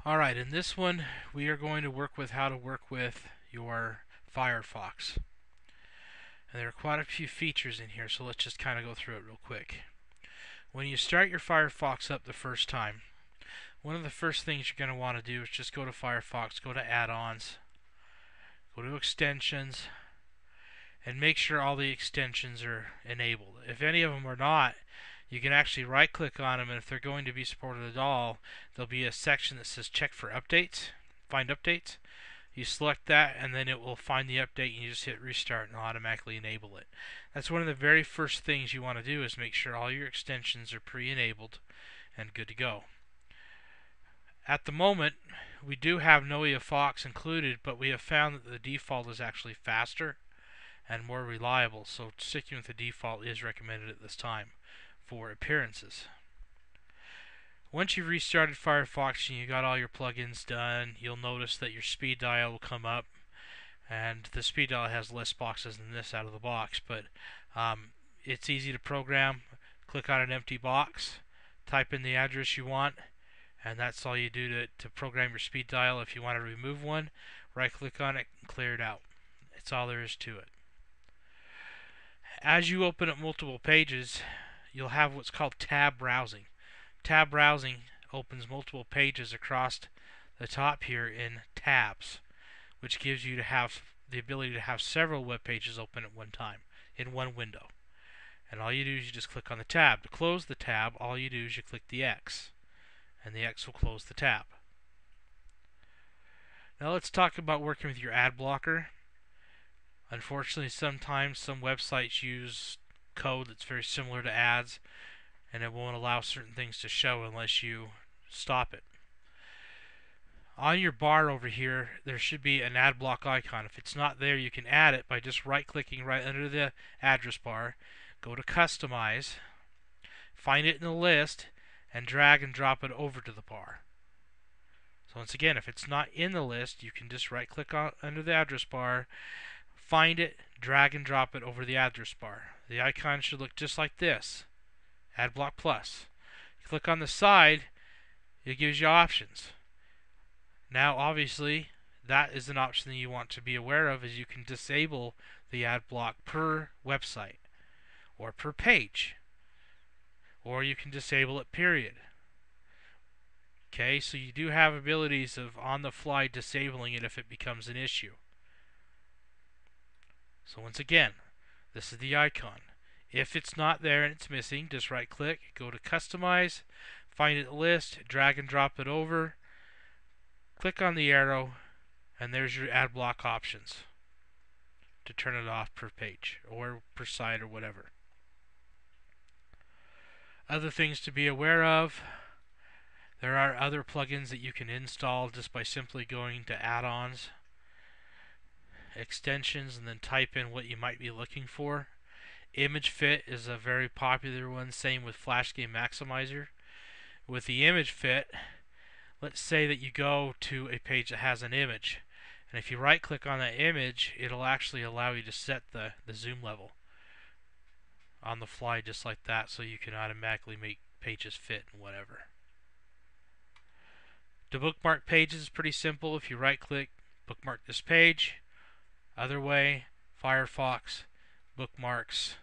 Alright, in this one we are going to work with how to work with your Firefox. And there are quite a few features in here, so let's just kind of go through it real quick. When you start your Firefox up the first time, one of the first things you're going to want to do is just go to Firefox, go to add-ons, go to extensions, and make sure all the extensions are enabled. If any of them are not, you can actually right click on them, and if they're going to be supported at all, there'll be a section that says check for updates, find updates. You select that and then it will find the update, and you just hit restart and it'll automatically enable it. That's one of the very first things you want to do, is make sure all your extensions are pre-enabled and good to go. At the moment we do have firefox included, but we have found that the default is actually faster and more reliable, so sticking with the default is recommended at this time for appearances. Once you've restarted Firefox and you got all your plugins done, you'll notice that your speed dial will come up, and the speed dial has less boxes than this out of the box, but it's easy to program. Click on an empty box, type in the address you want, and that's all you do to program your speed dial. If you want to remove one, right click on it and clear it out. That's all there is to it. As you open up multiple pages, you'll have what's called tab browsing. Tab browsing opens multiple pages across the top here in tabs, which gives you the ability to have several web pages open at one time in one window. And all you do is you just click on the tab. To close the tab, all you do is you click the X, and the X will close the tab. Now let's talk about working with your ad blocker. Unfortunately, sometimes some websites use code that's very similar to ads, and it won't allow certain things to show unless you stop it. On your bar over here, there should be an ad block icon. If it's not there, you can add it by just right-clicking right under the address bar, go to Customize, find it in the list, and drag and drop it over to the bar. So once again, if it's not in the list, you can just right-click under the address bar, find it, drag and drop it over the address bar. The icon should look just like this. Adblock Plus. You click on the side, it gives you options. Now obviously that is an option that you want to be aware of, is you can disable the ad block per website or per page, or you can disable it period. Okay, so you do have abilities of on the fly disabling it if it becomes an issue. So once again, this is the icon. If it's not there and it's missing, just right click, go to Customize, find it in the list, drag and drop it over, click on the arrow, and there's your ad block options to turn it off per page or per site or whatever. Other things to be aware of: there are other plugins that you can install just by simply going to add-ons, extensions, and then type in what you might be looking for. Image fit is a very popular one, same with Flash Game Maximizer. With the image fit, let's say that you go to a page that has an image, and if you right click on that image, it'll actually allow you to set the zoom level on the fly just like that, so you can automatically make pages fit and whatever. To bookmark pages is pretty simple. If you right click, bookmark this page. Other way, Firefox, bookmarks,